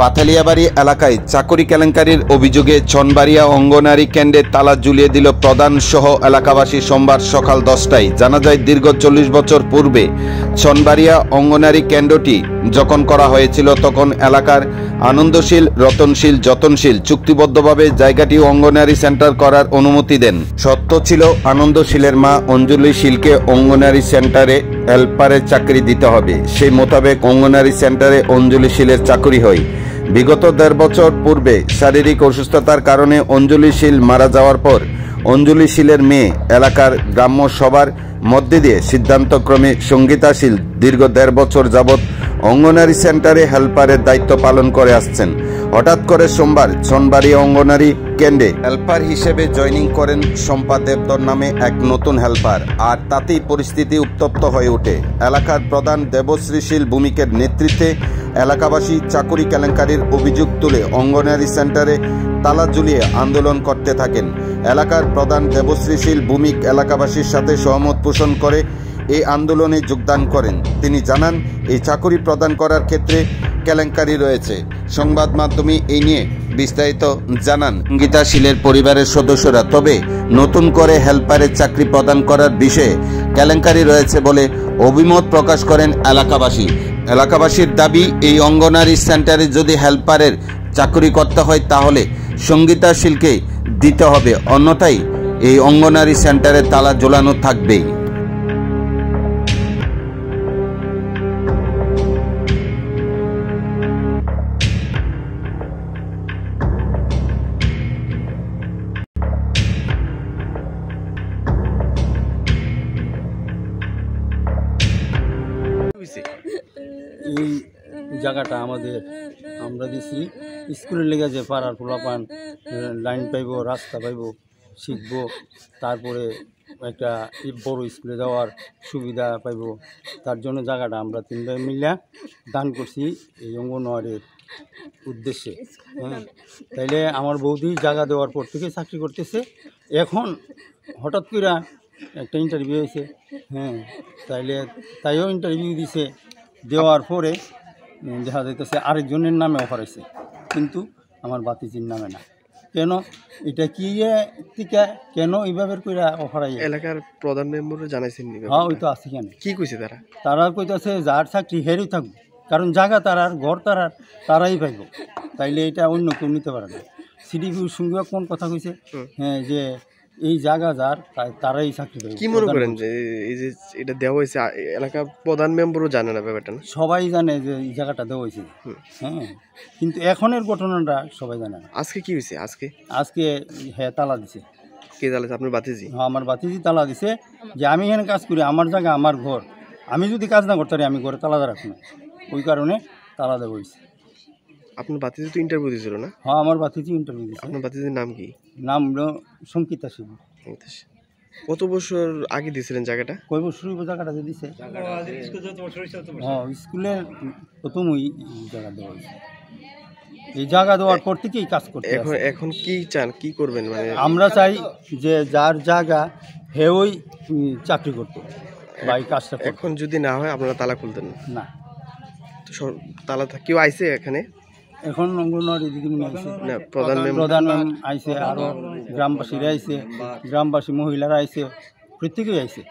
পাথালিয়াবাড়ি এলাকায় চাকরি কেলেঙ্কারির অভিযোগে ছনবাড়িয়া অঙ্গনারী কেন্দ্রে তালা ঝুলিয়ে দিল প্রধান সহ এলাকাবাসী সোমবার সকাল 10টায়। জানা যায়, দীর্ঘ 40 বছর পূর্বে ছনবাড়িয়া অঙ্গনারী কেন্দ্রটি যখন করা হয়েছিল তখন এলাকার আনন্দশীল, রতনশীল, যতনশীল চুক্তিবদ্ধভাবে জায়গাটি অঙ্গনারী সেন্টার করার অনুমতি দেন। সত্য ছিল আনন্দশীলের মা অঞ্জলি শীলকে অঙ্গনারী সেন্টারে হেল্পারের চাকরি দিতে হবে। সেই মোতাবেক অঙ্গনারী সেন্টারে অঞ্জলি শীলের চাকরি হয়। বিগত 1.5 বছর পূর্বে শারীরিক অসুস্থতার কারণে অঞ্জলি শীল মারা যাওয়ার পর অঞ্জলি শীলের মেয়ে এলাকার গ্রাম্য সবার মধ্যে দিয়ে সিদ্ধান্তক্রমে সঙ্গীতা শীল দীর্ঘ 1.5 বছর যাবৎ অঙ্গনারী সেন্টারে হেল্পারের দায়িত্ব পালন করে আসছেন। হঠাৎ করে সোমবার ছনবাড়িয়া অঙ্গনারী কেন্দ্রে হেল্পার হিসেবে জয়েনিং করেন শম্পা দেবদর নামে এক নতুন হেল্পার। আর তাতেই পরিস্থিতি উত্তপ্ত হয়ে ওঠে। এলাকার প্রধান দেবশ্রী শীল ভূমিকের নেতৃত্বে এলাকাবাসী চাকরি কেলেঙ্কারির অভিযোগ তুলে অঙ্গনারী সেন্টারে তালা ঝুলিয়ে আন্দোলন করতে থাকেন। এলাকার প্রধান দেবশ্রী শীল ভূমিক এলাকাবাসীর সাথে সহমত পোষণ করে এই আন্দোলনে যোগদান করেন। তিনি জানান, এই চাকরি প্রদান করার ক্ষেত্রে কেলেঙ্কারি রয়েছে। সংবাদ মাধ্যমে এই নিয়ে বিস্তারিত জানান সঙ্গীতা শীলের পরিবারের সদস্যরা। তবে নতুন করে হেল্পারের চাকরি প্রদান করার বিষয়ে কেলেঙ্কারি রয়েছে বলে অভিমত প্রকাশ করেন এলাকাবাসী। এলাকাবাসীর দাবি, এই অঙ্গনারী সেন্টারে যদি হেল্পারের চাকরি করতে হয় তাহলে সঙ্গীতা শীলকে দিতে হবে, অন্যথায় এই অঙ্গনারী সেন্টারে তালা ঝোলানো থাকবেই। এই জায়গাটা আমাদের আমরা দিছি স্কুলের লেগে, যে পাড়ার পোলাপান লাইন পাইব, রাস্তা পাইব, শিখব, তারপরে একটা বড় স্কুলে যাওয়ার সুবিধা পাইব, তার জন্য জায়গাটা আমরা 3 ভাই মিলে দান করছি এই অঙ্গনওয়াড়ির উদ্দেশ্যে। হ্যাঁ, তাইলে আমার বৌদি জায়গা দেওয়ার পর থেকে চাকরি করতেছে। এখন হঠাৎ করে একটা ইন্টারভিউ হয়েছে। হ্যাঁ, তাইও ইন্টারভিউ দিছে, দেওয়ার পরে দেখা যাইতেছে আরেকজনের নামে অফার হয়েছে, কিন্তু আমার বাতিজির নামে না। কেন এটা কি থেকে কেন এইভাবে করে অফার আই? এলাকার প্রধান মেম্বার জানাইছেন? হ্যাঁ, ওই তো আছে। কেন কি কইছে তারা কইতাছে যার চাকরি হেরেই থাকবো, কারণ জায়গা তারার, ঘর তারাই পাইব, তাইলে এটা অন্য কেউ নিতে পারে না। সিডিপির সঙ্গে কোন কথা কইছে? হ্যাঁ, যে এই জায়গা যার তারাই চাকরি পাইব। কি মনে করেন যে এই যে এটা দেওয়া হয়েছে, এলাকার প্রধান মেম্বারও জানে না ব্যাপারটা? না, সবাই জানে যে এই জায়গাটা দেওয়া হয়েছে। হ্যাঁ, কিন্তু এখনের ঘটনাটা সবাই জানে না। আজকে কি হয়েছে? আজকে হ্যাঁ তালা দিছে। কে তালা? আপনার বাতিজি? হ্যাঁ, আমার বাতিজি তালা দিছে, যে আমি এখানে কাজ করি, আমার জায়গা, আমার ঘর, আমি যদি কাজ না করতে পারি আমি ঘরে তালা রাখি না, ওই কারণে তালা দেওয়া হয়েছে। আপনার বাতিজি তো ইন্টারভিউ দিয়েছিল না? হ্যাঁ, আমার বাতিজি ইন্টারভিউ দিয়েছে। আপনার বাতিজির নাম কি? নাম হলো সঙ্গীতা শীল। কত বছর আগে দিয়েছিলেন জায়গাটা? কয় বছর জায়গাটা দিয়েছে? হ্যাঁ, স্কুলের প্রথমই জায়গা দেওয়া হয়েছে। এই জায়গা দেওয়ার পর থেকেই কাজ করতে। এখন কি চান, কি করবেন? মানে আমরা চাই যে যার জায়গা হে ওই চাকরি করতো বা এই কাজটা। এখন যদি না হয় আপনারা তালা খুলতেন না? তো তালা কেউ আইছে এখানে? এখন অঙ্গনওয়াড়ি দিদিমণি আইছে, প্রধান আইছে, আরো গ্রামবাসীরা আইছে, গ্রামবাসী মহিলারা আইছে, প্রত্যেকেই আইছে।